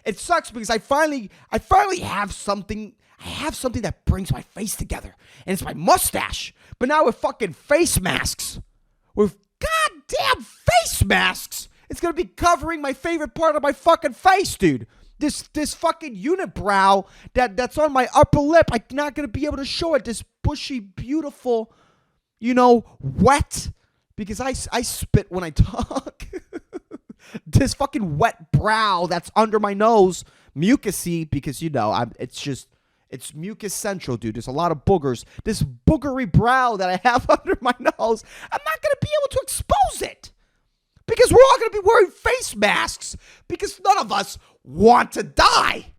It sucks because I finally have something. I have something that brings my face together, and it's my mustache. But now with fucking face masks, with goddamn face masks, it's gonna be covering my favorite part of my fucking face, dude. This fucking unibrow that's on my upper lip. I'm not gonna be able to show it. This bushy, beautiful, wet, because I spit when I talk. This fucking wet brow that's under my nose, mucusy, because it's mucus central, dude. There's a lot of boogers. This boogery brow that I have under my nose, I'm not gonna be able to expose it. Because we're all going to be wearing face masks. Because none of us want to die.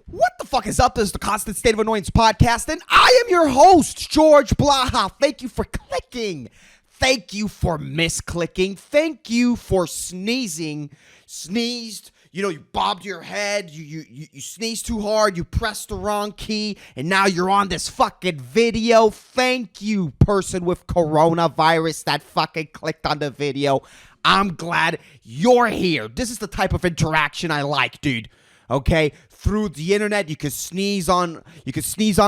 What the fuck is up? This is the Constant State of Annoyance podcast. And I am your host, George Blaha. Thank you for clicking. Thank you for misclicking. Thank you for sneezing. Sneezed. You bobbed your head. You sneezed too hard. You pressed the wrong key. And now you're on this fucking video. Thank you, person with coronavirus that fucking clicked on the video. I'm glad you're here. This is the type of interaction I like, dude. Okay? Through the internet, you can sneeze on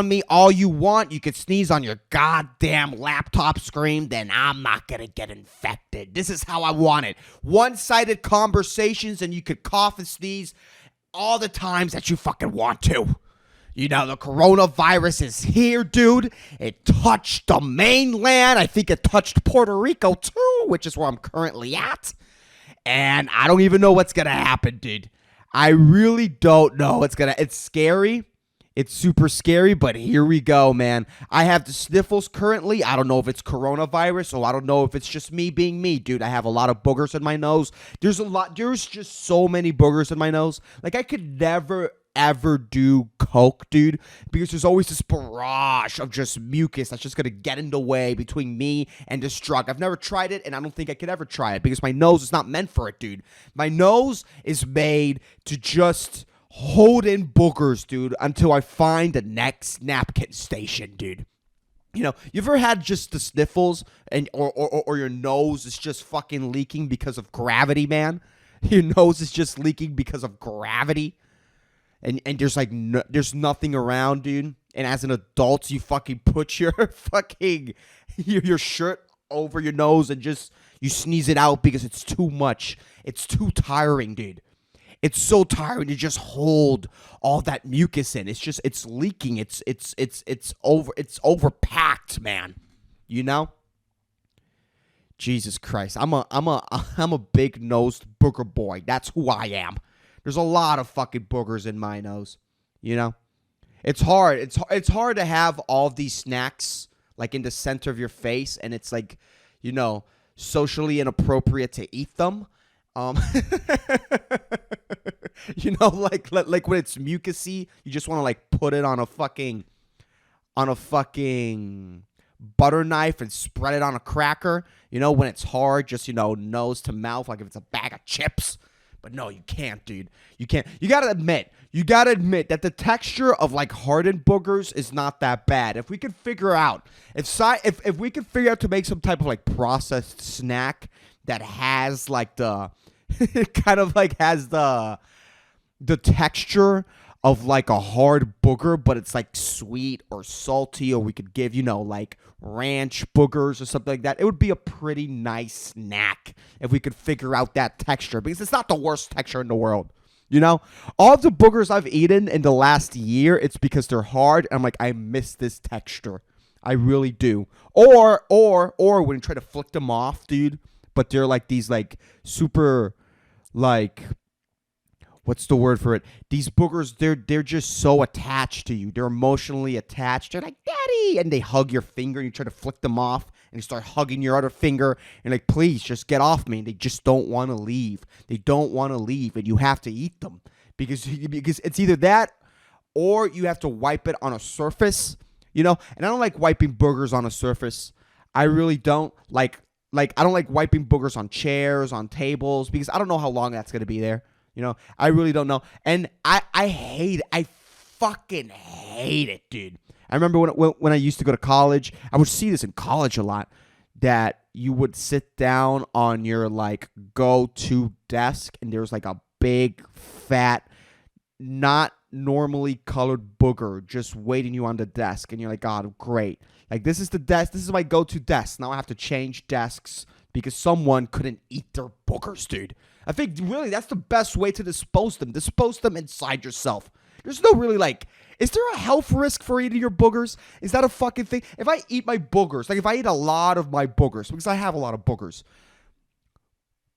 me all you want. You can sneeze on your goddamn laptop screen, then I'm not gonna get infected. This is how I want it. One-sided conversations, and you could cough and sneeze all the times that you fucking want to. The coronavirus is here, dude. It touched the mainland. I think it touched Puerto Rico too, which is where I'm currently at. And I don't even know what's gonna happen, dude. I really don't know. It's scary. It's super scary, but here we go, man. I have the sniffles currently. I don't know if it's coronavirus, or I don't know if it's just me being me, dude. I have a lot of boogers in my nose. There's just so many boogers in my nose. Like, I could never ever do coke, dude, because there's always this barrage of just mucus that's just gonna get in the way between me and this drug. I've never tried it, and I don't think I could ever try it because my nose is not meant for it, dude. My nose is made to just hold in boogers, dude, until I find the next napkin station, dude. You ever had just the sniffles and or your nose is just fucking leaking because of gravity, man? Your nose is just leaking because of gravity. And there's there's nothing around, dude. And as an adult, you fucking put your fucking your shirt over your nose and just you sneeze it out because it's too much. It's too tiring, dude. It's so tiring to just hold all that mucus in. It's leaking. It's overpacked, man. Jesus Christ. I'm a big nosed booger boy. That's who I am. There's a lot of fucking boogers in my nose, It's hard. It's hard to have all of these snacks like in the center of your face, and it's like, socially inappropriate to eat them. Like when it's mucusy, you just want to like put it on a fucking butter knife and spread it on a cracker. When it's hard, just nose to mouth, like if it's a bag of chips. But no, you can't, dude. You can't. You gotta admit that the texture of like hardened boogers is not that bad. If we could figure out, if we could figure out to make some type of like processed snack that has like the, kind of like has the texture of like a hard booger, but it's like sweet or salty, or we could give, like ranch boogers or something like that. It would be a pretty nice snack if we could figure out that texture, because it's not the worst texture in the world. All of the boogers I've eaten in the last year, it's because they're hard. And I'm like, I miss this texture. I really do. Or when you try to flick them off, dude, but they're like these like super like, what's the word for it? These boogers, they're just so attached to you. They're emotionally attached. They're like, Daddy! And they hug your finger, and you try to flick them off, and you start hugging your other finger, and like, please, just get off me. And they just don't want to leave. They don't want to leave, and you have to eat them. Because it's either that, or you have to wipe it on a surface, And I don't like wiping boogers on a surface. I really don't. Like I don't like wiping boogers on chairs, on tables, because I don't know how long that's going to be there. I really don't know. And I fucking hate it, dude. I remember when I used to go to college, I would see this in college a lot, that you would sit down on your like go-to desk, and there was like a big, fat, not normally colored booger just waiting you on the desk. And you're like, God, great. Like, this is the desk. This is my go-to desk. Now I have to change desks because someone couldn't eat their boogers, dude. I think, really, that's the best way to dispose them. Dispose them inside yourself. There's no really, like, is there a health risk for eating your boogers? Is that a fucking thing? If I eat my boogers, like, if I eat a lot of my boogers, because I have a lot of boogers,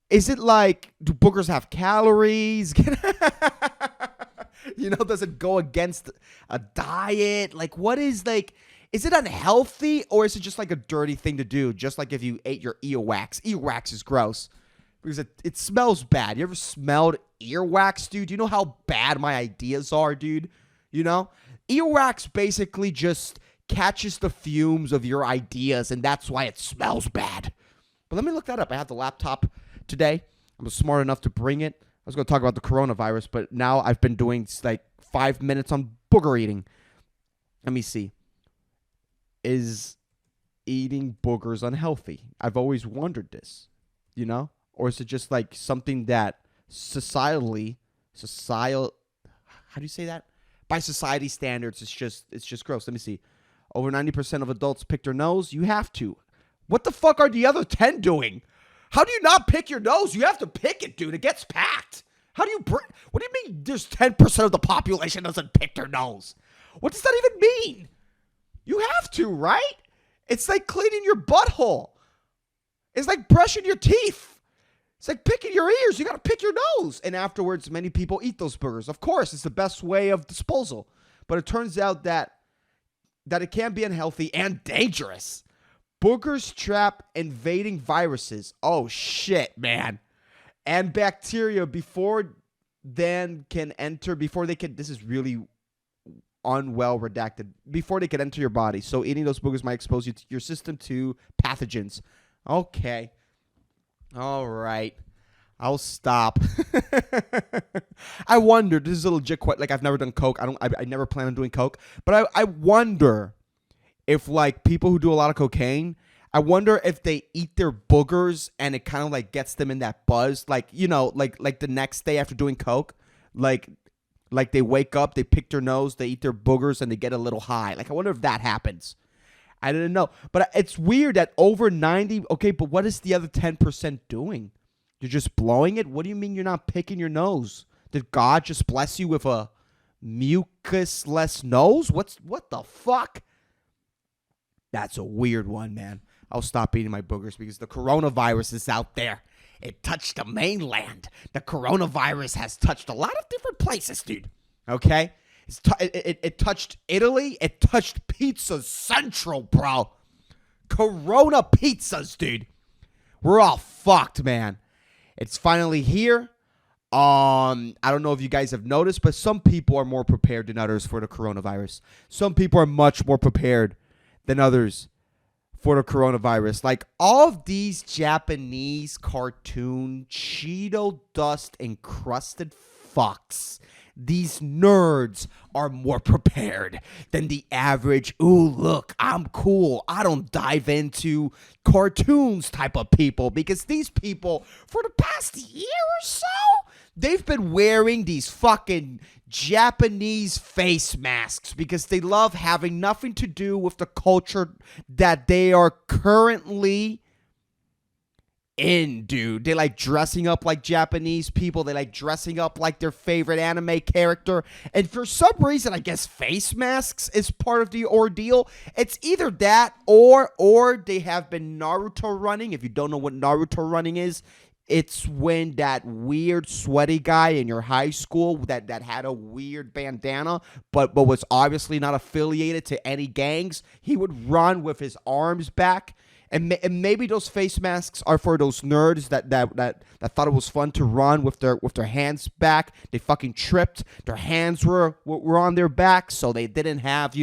is it like, do boogers have calories? Does it go against a diet? Like, what is, like, is it unhealthy, or is it just like a dirty thing to do? Just like if you ate your earwax. Earwax is gross because it smells bad. You ever smelled earwax, dude? You know how bad my ideas are, dude? Earwax basically just catches the fumes of your ideas, and that's why it smells bad. But let me look that up. I have the laptop today. I'm smart enough to bring it. I was going to talk about the coronavirus, but now I've been doing like 5 minutes on booger eating. Let me see. Is eating boogers unhealthy? I've always wondered this, Or is it just like something that societal, how do you say that? By society standards, it's just gross. Let me see. Over 90% of adults pick their nose. You have to. What the fuck are the other 10 doing? How do you not pick your nose? You have to pick it, dude. It gets packed. What do you mean there's 10% of the population doesn't pick their nose? What does that even mean? You have to, right? It's like cleaning your butthole. It's like brushing your teeth. It's like picking your ears. You got to pick your nose. And afterwards, many people eat those boogers. Of course, it's the best way of disposal. But it turns out that it can be unhealthy and dangerous. Boogers trap invading viruses. Oh, shit, man. And bacteria before they can, this is really unwell redacted, before they can enter your body. So eating those boogers might expose your system to pathogens. Okay. All right. I'll stop. I wonder, this is a legit question. Like, I've never done coke. I never plan on doing coke. But I wonder if, like, people who do a lot of cocaine, I wonder if they eat their boogers and it kind of, like, gets them in that buzz. Like, like the next day after doing coke, like they wake up, they pick their nose, they eat their boogers, and they get a little high. Like, I wonder if that happens. I didn't know. But it's weird that over 90, okay, but what is the other 10% doing? You're just blowing it? What do you mean you're not picking your nose? Did God just bless you with a mucus-less nose? What the fuck? That's a weird one, man. I'll stop eating my boogers because the coronavirus is out there. It touched the mainland. The coronavirus has touched a lot of different places, dude. Okay? It touched Italy. It touched Pizza Central, bro. Corona pizzas, dude. We're all fucked, man. It's finally here. I don't know if you guys have noticed, but some people are more prepared than others for the coronavirus. Some people are much more prepared than others for the coronavirus. Like, all of these Japanese cartoon Cheeto dust encrusted fucks, these nerds are more prepared than the average, ooh, look, I'm cool, I don't dive into cartoons type of people. Because these people, for the past year or so, they've been wearing these fucking Japanese face masks because they love having nothing to do with the culture that they are currently in, dude. They like dressing up like Japanese people. They like dressing up like their favorite anime character. And for some reason, I guess face masks is part of the ordeal. It's either that or they have been Naruto running. If you don't know what Naruto running is, it's when that weird sweaty guy in your high school that had a weird bandana but was obviously not affiliated to any gangs, he would run with his arms back. And maybe those face masks are for those nerds that thought it was fun to run with their hands back. They fucking tripped. Their hands were on their back, so they didn't have,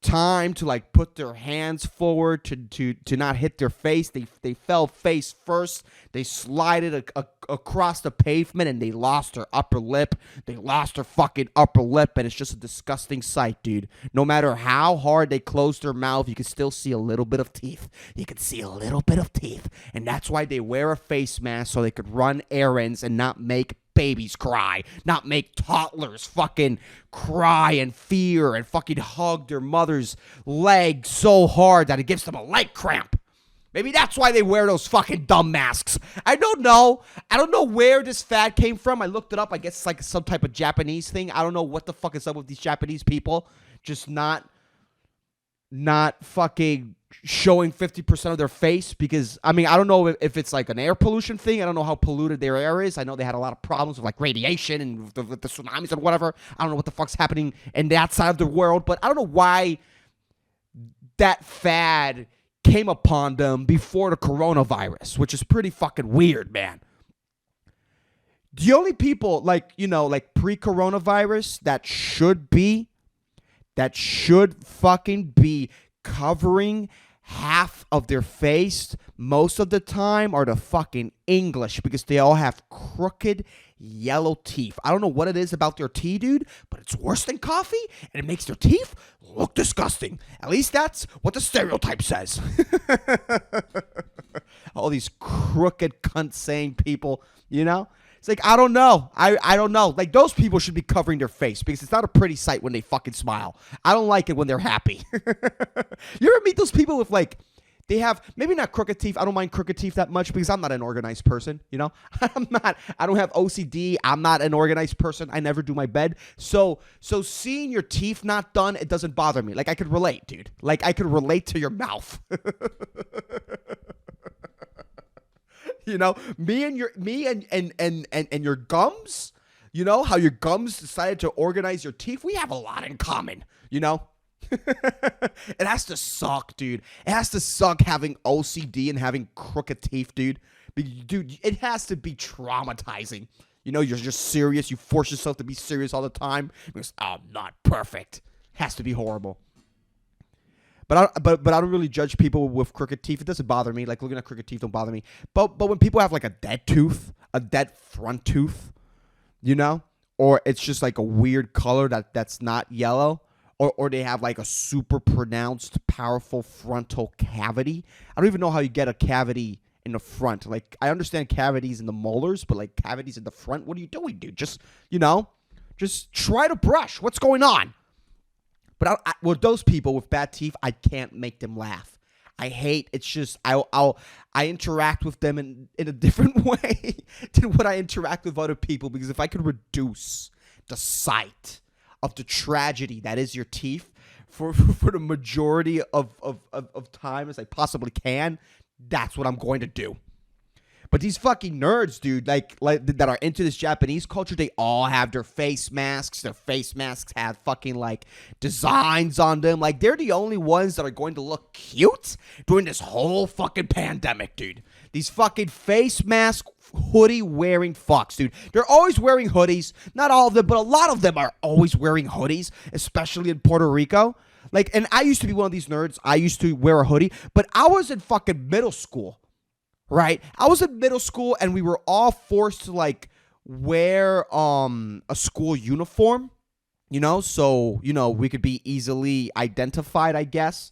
time to like put their hands forward to not hit their face. They fell face first. They slided across the pavement and they lost their upper lip. They lost their fucking upper lip, and it's just a disgusting sight, dude. No matter how hard they close their mouth, you can still see a little bit of teeth. You can see a little bit of teeth, and that's why they wear a face mask, so they could run errands and not make babies cry, not make toddlers fucking cry and fear and fucking hug their mother's leg so hard that it gives them a leg cramp. Maybe that's why they wear those fucking dumb masks. I don't know. I don't know where this fad came from. I looked it up. I guess it's like some type of Japanese thing. I don't know what the fuck is up with these Japanese people. Just not fucking showing 50% of their face, because I mean, I don't know if it's like an air pollution thing. I don't know how polluted their air is. I know they had a lot of problems with like radiation and with the tsunamis and whatever. I don't know what the fuck's happening in that side of the world, but I don't know why that fad came upon them before the coronavirus, which is pretty fucking weird, man. The only people like pre-coronavirus that should fucking be covering half of their face most of the time are the fucking English, because they all have crooked yellow teeth. I don't know what it is about their teeth, dude, but it's worse than coffee, and it makes their teeth look disgusting. At least that's what the stereotype says. All these crooked cunt saying people, you know? It's like, I don't know. I don't know. Like, those people should be covering their face, because it's not a pretty sight when they fucking smile. I don't like it when they're happy. You ever meet those people with, like, they have, maybe not crooked teeth. I don't mind crooked teeth that much, because I'm not an organized person, you know? I don't have OCD. I'm not an organized person. I never do my bed. So seeing your teeth not done, it doesn't bother me. Like, I could relate, dude. Like, I could relate to your mouth. You know, me and your gums, you know, how your gums decided to organize your teeth. We have a lot in common, you know? It has to suck, dude. It has to suck having OCD and having crooked teeth, dude. Dude, it has to be traumatizing. You know, you're just serious. You force yourself to be serious all the time because I'm not perfect. It has to be horrible. But I don't really judge people with crooked teeth. It doesn't bother me. Like, looking at crooked teeth don't bother me. But when people have like a dead tooth, a dead front tooth, you know, or it's just like a weird color that's not yellow, or they have like a super pronounced, powerful frontal cavity. I don't even know how you get a cavity in the front. Like, I understand cavities in the molars, but like cavities in the front, what are you doing, dude? Just, you know, just try to brush. What's going on? But with those people with bad teeth, I can't make them laugh. I hate. It's just I interact with them in a different way than what I interact with other people. Because if I could reduce the sight of the tragedy that is your teeth for the majority of time as I possibly can, that's what I'm going to do. But these fucking nerds, dude, like that are into this Japanese culture, they all have their face masks. Their face masks have fucking like designs on them. Like, they're the only ones that are going to look cute during this whole fucking pandemic, dude. These fucking face mask hoodie wearing fucks, dude. They're always wearing hoodies. Not all of them, but a lot of them are always wearing hoodies, especially in Puerto Rico. Like, and I used to be one of these nerds. I used to wear a hoodie, but I was in fucking middle school. Right? I was in middle school and we were all forced to like wear a school uniform, you know, so, you know, we could be easily identified, I guess.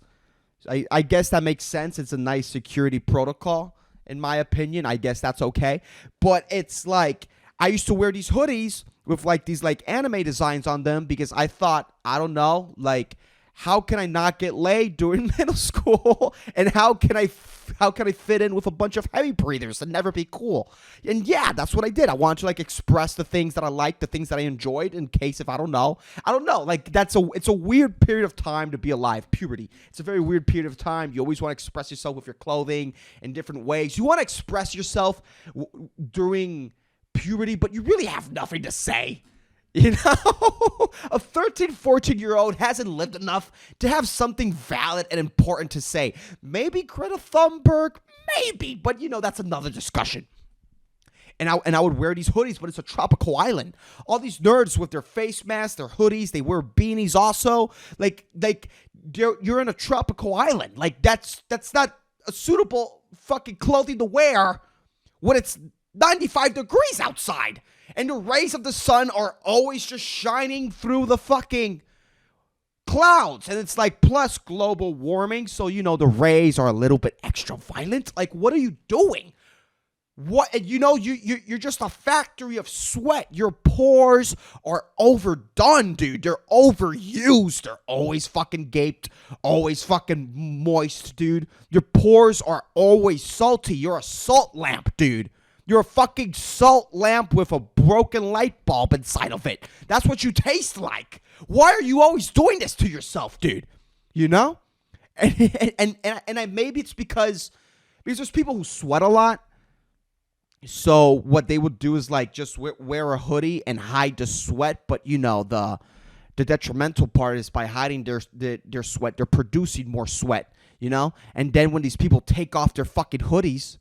I guess that makes sense. It's a nice security protocol, in my opinion. I guess that's okay. But it's like, I used to wear these hoodies with like these like anime designs on them because I thought, I don't know, like, how can I not get laid during middle school? And how can I fit in with a bunch of heavy breathers and never be cool? And yeah, that's what I did. I wanted to like express the things that I liked, the things that I enjoyed, in case if I don't know. Like, it's a weird period of time to be alive. Puberty. It's a very weird period of time. You always want to express yourself with your clothing in different ways. You want to express yourself during puberty, but you really have nothing to say. You know, a 13, 14-year-old hasn't lived enough to have something valid and important to say. Maybe Greta Thunberg, maybe, but you know, that's another discussion. And I would wear these hoodies, but it's a tropical island. All these nerds with their face masks, their hoodies, they wear beanies also. Like you're in a tropical island. Like that's not a suitable fucking clothing to wear when it's 95 degrees outside and the rays of the sun are always just shining through the fucking clouds. And it's like, plus global warming, so the rays are a little bit extra violent. Like, what are you doing? What, you're just a factory of sweat. Your pores are overdone, dude. They're overused. They're always fucking gaped, always fucking moist, dude. Your pores are always salty. You're a salt lamp, dude. You're a fucking salt lamp with a broken light bulb inside of it. That's what you taste like. Why are you always doing this to yourself, dude? And maybe it's because there's people who sweat a lot. So what they would do is like just wear a hoodie and hide the sweat. But the detrimental part is by hiding their sweat, they're producing more sweat, And then when these people take off their fucking hoodies,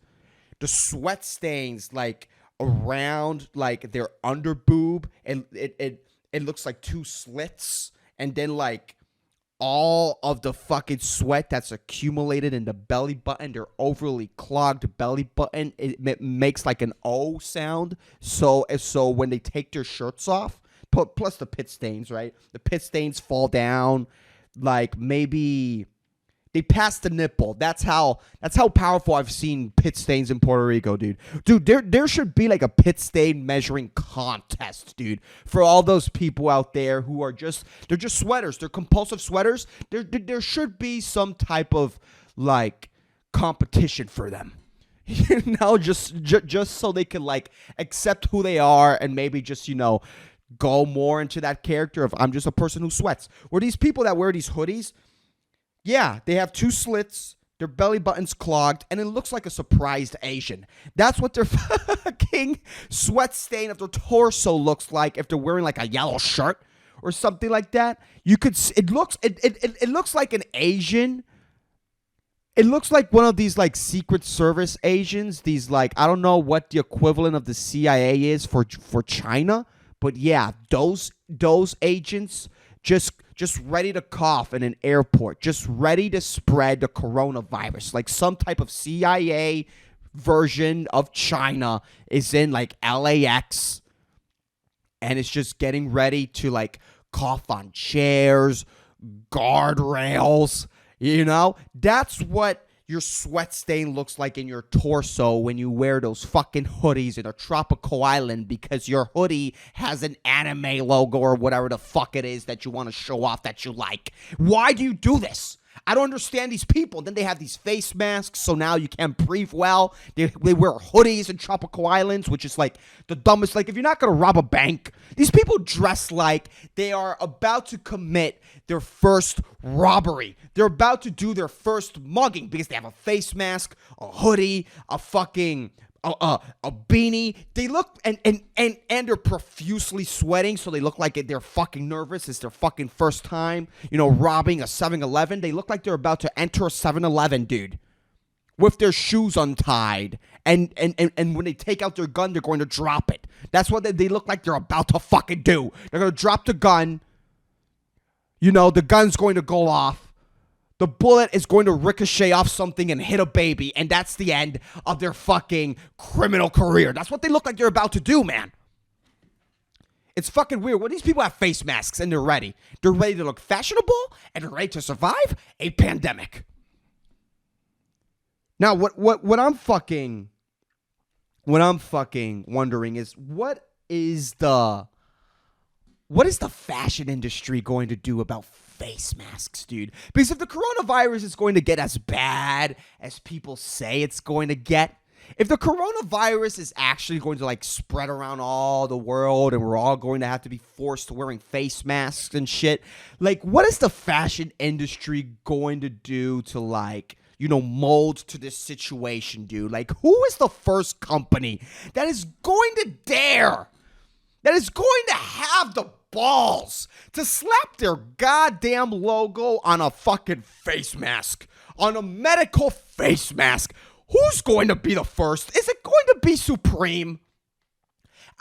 the sweat stains like around like their under boob, and it looks like two slits, and then like all of the fucking sweat that's accumulated in the belly button, their overly clogged belly button, it makes like an O sound. So when they take their shirts off, plus the pit stains, right? The pit stains fall down, like maybe they pass the nipple. That's how powerful I've seen pit stains in Puerto Rico, dude. Dude, there should be like a pit stain measuring contest, dude, for all those people out there who are they're just sweaters. They're compulsive sweaters. There should be some type of like competition for them. Just so they can like accept who they are and maybe just, go more into that character of I'm just a person who sweats. Or these people that wear these hoodies, yeah, they have two slits, their belly button's clogged, and it looks like a surprised Asian. That's what their fucking sweat stain of their torso looks like if they're wearing like a yellow shirt or something like that. It looks like an Asian. It looks like one of these like Secret Service Asians. These like, I don't know what the equivalent of the CIA is for China, but yeah, those agents just ready to cough in an airport, just ready to spread the coronavirus. Like some type of CIA version of China is in like LAX, and it's just getting ready to like cough on chairs, guardrails, That's what your sweat stain looks like in your torso when you wear those fucking hoodies in a tropical island because your hoodie has an anime logo or whatever the fuck it is that you want to show off that you like. Why do you do this? I don't understand these people. Then they have these face masks, so now you can't breathe well. They wear hoodies in tropical islands, which is like the dumbest. Like, if you're not going to rob a bank, these people dress like they are about to commit their first robbery. They're about to do their first mugging because they have a face mask, a hoodie, a fucking a beanie. They look and they're profusely sweating, so they look like they're fucking nervous. It's their fucking first time, robbing a 7-Eleven. They look like they're about to enter a 7-Eleven, dude, with their shoes untied. And when they take out their gun, they're going to drop it. That's what they look like they're about to fucking do. They're going to drop the gun. The gun's going to go off. The bullet is going to ricochet off something and hit a baby, and that's the end of their fucking criminal career. That's what they look like they're about to do, man. It's fucking weird. When these people have face masks and they're ready to look fashionable and they're ready to survive a pandemic. Now, what I'm fucking wondering is what is the fashion industry going to do about face masks, dude? Because if the coronavirus is going to get as bad as people say it's going to get, if the coronavirus is actually going to like spread around all the world and we're all going to have to be forced to wearing face masks and shit, like what is the fashion industry going to do to like, mold to this situation, dude? Like, who is the first company that is going to have the balls to slap their goddamn logo on a fucking face mask, on a medical face mask? Who's going to be the first? Is it going to be Supreme?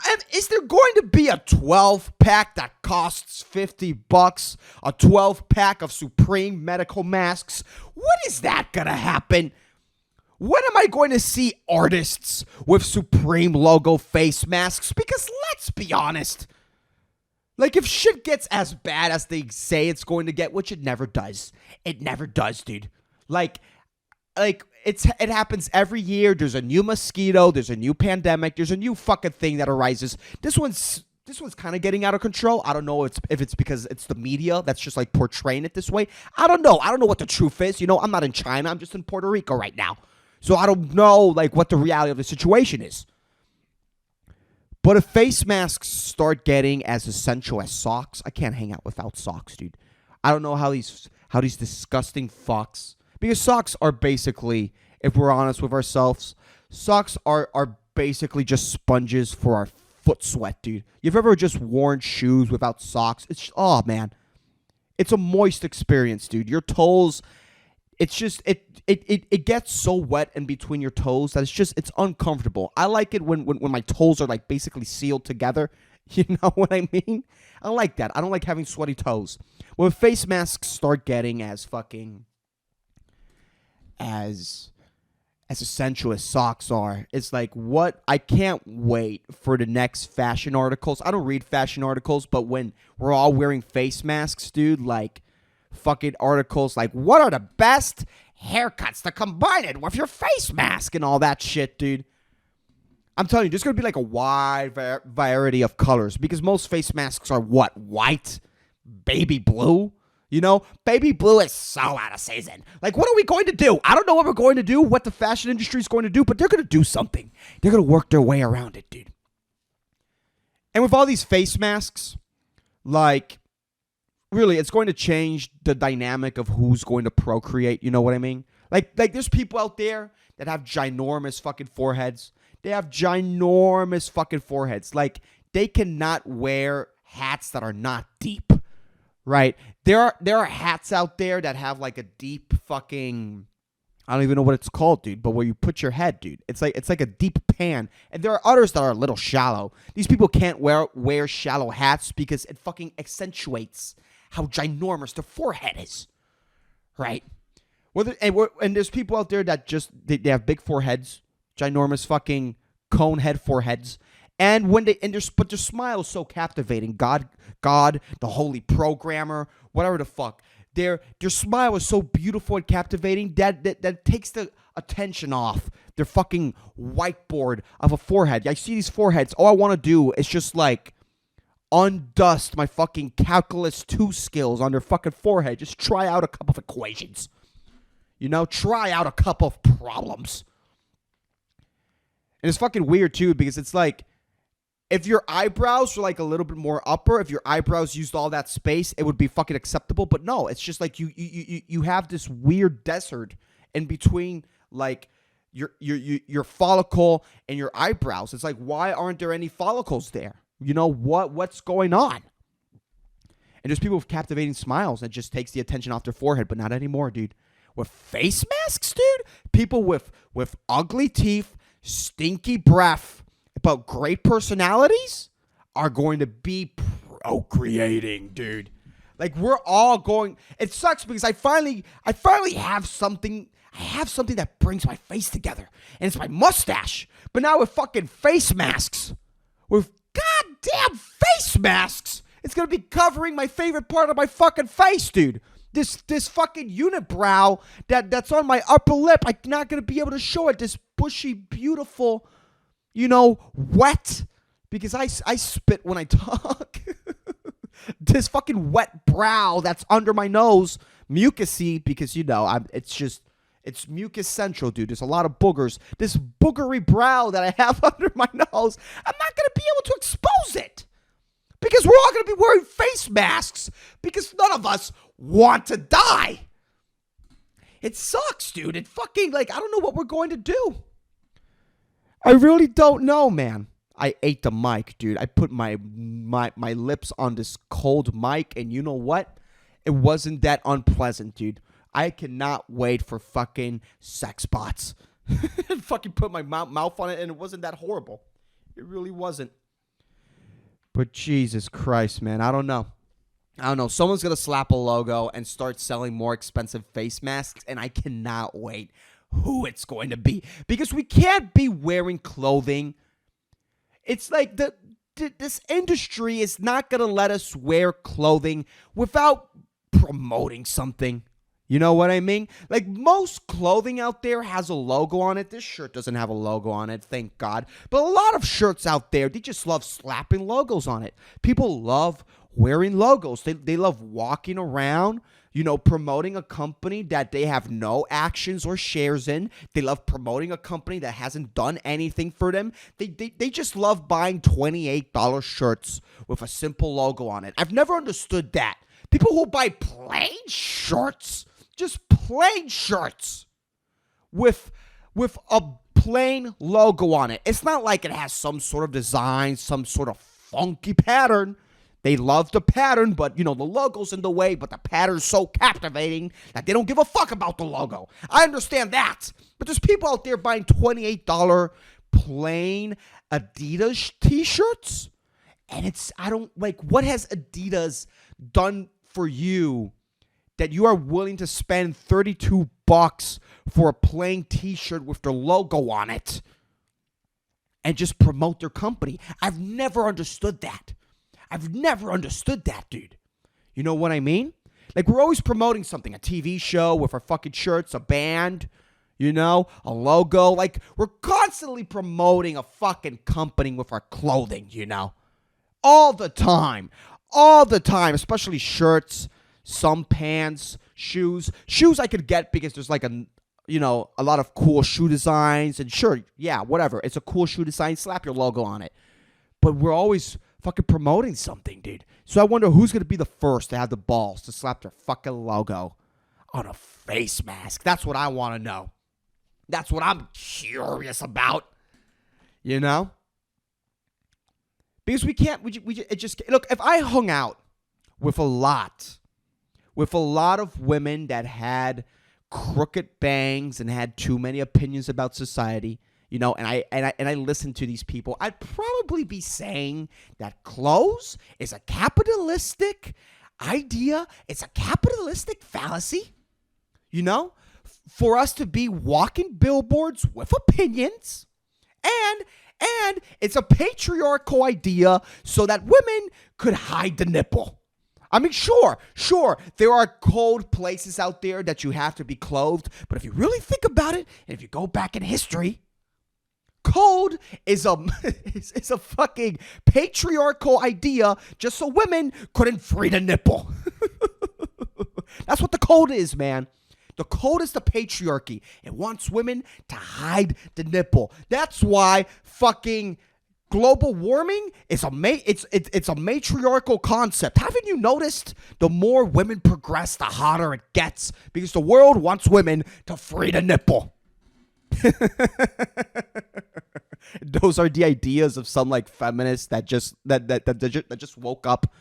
And is there going to be a 12-pack that costs $50? A 12-pack of Supreme medical masks? When is that going to happen? When am I going to see artists with Supreme logo face masks? Because let's be honest. Like, if shit gets as bad as they say it's going to get, which it never does. It never does, dude. Like it happens every year. There's a new mosquito. There's a new pandemic. There's a new fucking thing that arises. This one's kind of getting out of control. I don't know if it's because it's the media that's just like portraying it this way. I don't know. I don't know what the truth is. You know, I'm not in China. I'm just in Puerto Rico right now. So I don't know like what the reality of the situation is. But if face masks start getting as essential as socks, I can't hang out without socks, dude. I don't know how these disgusting fucks, because socks are basically, if we're honest with ourselves, socks are basically just sponges for our foot sweat, dude. You've ever just worn shoes without socks? Oh man, it's a moist experience, dude. Your toes, it's just it gets so wet in between your toes that it's uncomfortable. I like it when my toes are like basically sealed together. You know what I mean? I like that. I don't like having sweaty toes. When face masks start getting as essential as socks are, it's like, what? I can't wait for the next fashion articles. I don't read fashion articles, but when we're all wearing face masks, dude, like fucking articles like, what are the best haircuts to combine it with your face mask and all that shit, dude. I'm telling you, there's going to be like a wide variety of colors, because most face masks are what? White? Baby blue? You know, baby blue is so out of season. Like, what are we going to do? I don't know what we're going to do, what the fashion industry is going to do, but they're going to do something. They're going to work their way around it, dude. And with all these face masks, like, really, it's going to change the dynamic of who's going to procreate. You know what I mean? Like there's people out there that have ginormous fucking foreheads. They have ginormous fucking foreheads. Like, they cannot wear hats that are not deep, right? There are hats out there that have like a deep fucking, I don't even know what it's called, dude, but where you put your head, dude. It's like a deep pan. And there are others that are a little shallow. These people can't wear shallow hats because it fucking accentuates how ginormous their forehead is, right? And there's people out there that just, they have big foreheads, ginormous fucking cone head foreheads, and but their smile is so captivating. God, the holy programmer, whatever the fuck, their smile is so beautiful and captivating that takes the attention off their fucking whiteboard of a forehead. I see these foreheads. All I want to do is just like undust my fucking calculus 2 skills on their fucking forehead. Just try out a couple of equations. You know, try out a couple of problems. And it's fucking weird too, because it's like, if your eyebrows were like a little bit more upper, if your eyebrows used all that space, it would be fucking acceptable. But no, it's just like you have this weird desert in between like your follicle and your eyebrows. It's like, why aren't there any follicles there? You know, what's going on? And there's people with captivating smiles that just takes the attention off their forehead, but not anymore, dude. With face masks, dude, people with ugly teeth, stinky breath, but great personalities are going to be procreating, dude. Like, we're all going. It sucks because I finally have something. I have something that brings my face together, and it's my mustache. But now with fucking face masks, with goddamn face masks, it's gonna be covering my favorite part of my fucking face, dude. This fucking unibrow that's on my upper lip. I'm not gonna be able to show it. This bushy, beautiful, you know, wet, because I spit when I talk. This fucking wet brow that's under my nose, mucusy, because, you know, it's mucus central, dude. There's a lot of boogers. This boogery brow that I have under my nose, I'm not going to be able to expose it, because we're all going to be wearing face masks, because none of us want to die. It sucks, dude. It fucking, like, I don't know what we're going to do. I really don't know, man. I ate the mic, dude. I put my lips on this cold mic, and you know what? It wasn't that unpleasant, dude. I cannot wait for fucking sex bots. Fucking put my mouth on it, and it wasn't that horrible. It really wasn't. But Jesus Christ, man, I don't know. I don't know. Someone's going to slap a logo and start selling more expensive face masks, and I cannot wait who it's going to be. Because we can't be wearing clothing. It's like this industry is not going to let us wear clothing without promoting something. You know what I mean? Like, most clothing out there has a logo on it. This shirt doesn't have a logo on it, thank God. But a lot of shirts out there, they just love slapping logos on it. People love wearing logos. They love walking around, promoting a company that they have no actions or shares in. They love promoting a company that hasn't done anything for them. They just love buying $28 shirts with a simple logo on it. I've never understood that. People who buy plain shirts, just plain shirts with a plain logo on it. It's not like it has some sort of design, some sort of funky pattern. They love the pattern, but, the logo's in the way, but the pattern's so captivating that they don't give a fuck about the logo. I understand that. But there's people out there buying $28 plain Adidas t-shirts. And what has Adidas done for you that you are willing to spend $32 for a plain t-shirt with their logo on it and just promote their company? I've never understood that. Dude. You know what I mean? Like, we're always promoting something, a TV show with our fucking shirts, a band, a logo. Like, we're constantly promoting a fucking company with our clothing, all the time, especially shirts, some pants, shoes. Shoes I could get because there's like a lot of cool shoe designs, and sure, yeah, whatever. It's a cool shoe design, slap your logo on it. But we're always fucking promoting something, dude. So I wonder who's going to be the first to have the balls to slap their fucking logo on a face mask. That's what I want to know. That's what I'm curious about. Because look, if I hung out with a lot of women that had crooked bangs and had too many opinions about society, and I listen to these people, I'd probably be saying that clothes is a capitalistic idea. It's a capitalistic fallacy, for us to be walking billboards with opinions, and it's a patriarchal idea so that women could hide the nipple. I mean, sure, there are cold places out there that you have to be clothed, but if you really think about it, and if you go back in history, cold is a fucking patriarchal idea just so women couldn't free the nipple. That's what the code is, man. The code is the patriarchy. It wants women to hide the nipple. That's why fucking global warming is it's a matriarchal concept. Haven't you noticed? The more women progress, the hotter it gets because the world wants women to free the nipple. Those are the ideas of some like feminists that just woke up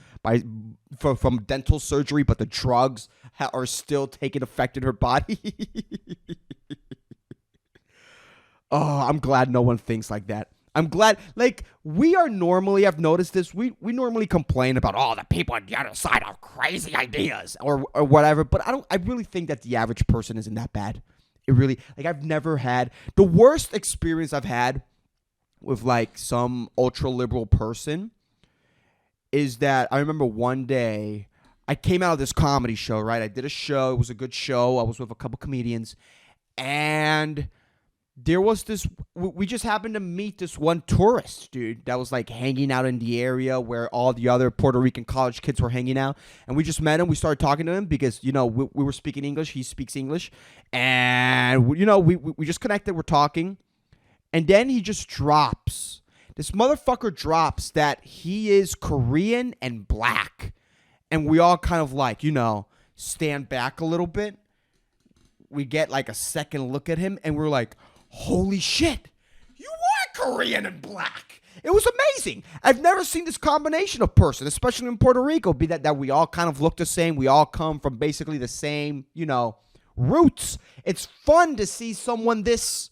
from dental surgery, but the drugs are still taking effect in her body. Oh, I'm glad no one thinks like that. I'm glad, like, we are normally, I've noticed this, we normally complain about, the people on the other side have crazy ideas or whatever, but I really think that the average person isn't that bad. It really, like, I've never had, the worst experience I've had with, like, some ultra-liberal person is that I remember one day, I came out of this comedy show, right? I did a show, it was a good show, I was with a couple comedians, and there was this, we just happened to meet this one tourist, dude, that was like hanging out in the area where all the other Puerto Rican college kids were hanging out. And we just met him. We started talking to him because, we were speaking English. He speaks English. And, we just connected. We're talking. And then he just drops. This motherfucker drops that he is Korean and black. And we all kind of like, stand back a little bit. We get like a second look at him and we're like, holy shit, you are Korean and black. It was amazing. I've never seen this combination of person, especially in Puerto Rico, be that we all kind of look the same. We all come from basically the same, roots. It's fun to see someone this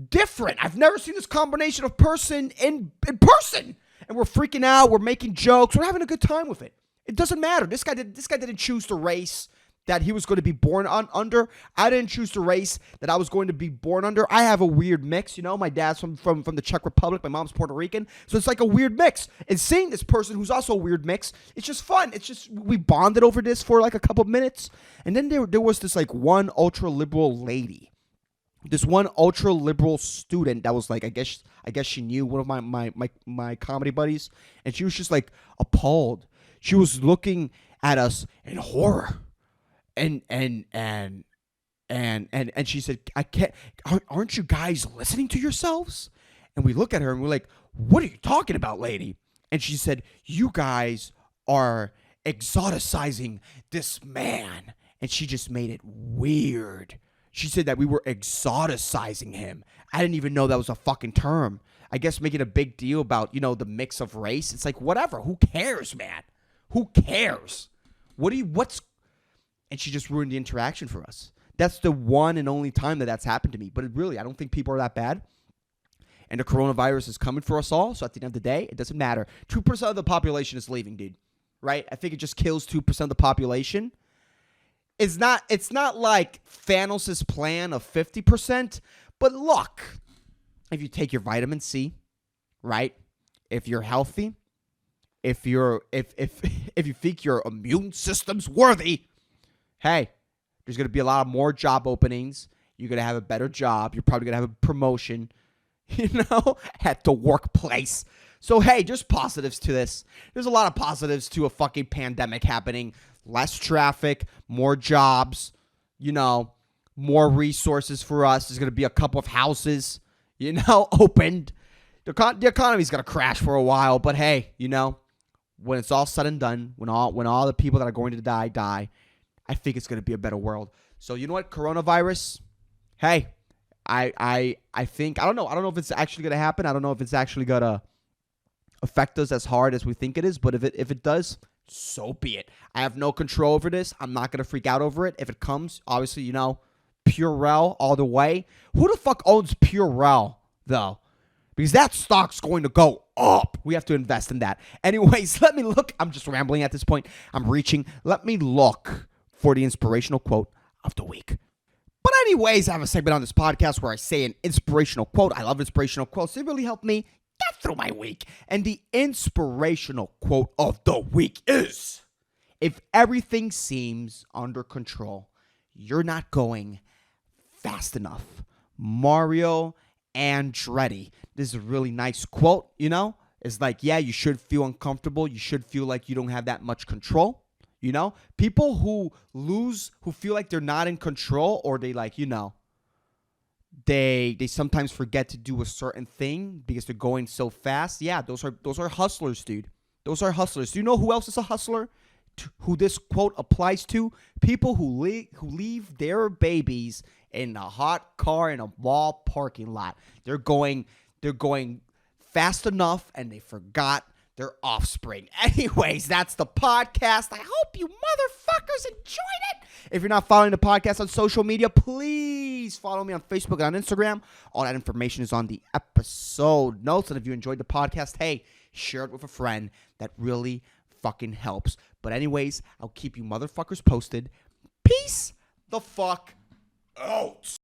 different. I've never seen this combination of person in person. and we're freaking out. We're making jokes. We're having a good time with it. It doesn't matter. This guy didn't choose the race that he was going to be born under. I didn't choose the race that I was going to be born under. I have a weird mix, you know. My dad's from the Czech Republic. My mom's Puerto Rican. So it's like a weird mix. And seeing this person who's also a weird mix, it's just fun. It's just, we bonded over this for like a couple minutes. And then there was this like one ultra-liberal lady. This one ultra-liberal student that was like, I guess she knew one of my comedy buddies. And she was just like appalled. She was looking at us in horror. And she said, I can't, aren't you guys listening to yourselves? And we look at her and we're like, what are you talking about, lady? And she said, you guys are exoticizing this man. And she just made it weird. She said that we were exoticizing him. I didn't even know that was a fucking term. I guess making a big deal about, you know, the mix of race. It's like, whatever. Who cares, man? Who cares? And she just ruined the interaction for us. That's the one and only time that's happened to me. But really, I don't think people are that bad. And the coronavirus is coming for us all. So at the end of the day, it doesn't matter. 2% of the population is leaving, dude. Right? I think it just kills 2% of the population. It's not like Thanos' plan of 50%. But look, if you take your vitamin C, right? If you're healthy, if you think your immune system's worthy, hey, there's going to be a lot of more job openings. You're going to have a better job. You're probably going to have a promotion, you know, at the workplace. So, hey, there's positives to this. There's a lot of positives to a fucking pandemic happening. Less traffic, more jobs, you know, more resources for us. There's going to be a couple of houses, you know, opened. The economy's going to crash for a while. But, hey, you know, when it's all said and done, when all the people that are going to die, I think it's going to be a better world. So you know what, coronavirus? Hey, I think, I don't know if it's actually going to happen. I don't know if it's actually going to affect us as hard as we think it is. But if it does, so be it. I have no control over this. I'm not going to freak out over it. If it comes, obviously, you know, Purell all the way. Who the fuck owns Purell, though? Because that stock's going to go up. We have to invest in that. Anyways, let me look. I'm just rambling at this point. I'm reaching. Let me look for the inspirational quote of the week. But anyways, I have a segment on this podcast where I say an inspirational quote. I love inspirational quotes. They really help me get through my week. And the inspirational quote of the week is, if everything seems under control, you're not going fast enough. Mario Andretti. This is a really nice quote, you know? It's like, yeah, you should feel uncomfortable. You should feel like you don't have that much control. You know, people who feel like they're not in control, or they like, you know, they sometimes forget to do a certain thing because they're going so fast. Yeah, those are hustlers, dude. Those are hustlers. Do you know who else is a hustler? Who this quote applies to? People who leave their babies in a hot car in a mall parking lot. They're going fast enough, and they forgot their offspring. Anyways, that's the podcast. I hope you motherfuckers enjoyed it. If you're not following the podcast on social media, please follow me on Facebook and on Instagram. All that information is on the episode notes. And if you enjoyed the podcast, hey, share it with a friend. That really fucking helps. But anyways, I'll keep you motherfuckers posted. Peace the fuck out.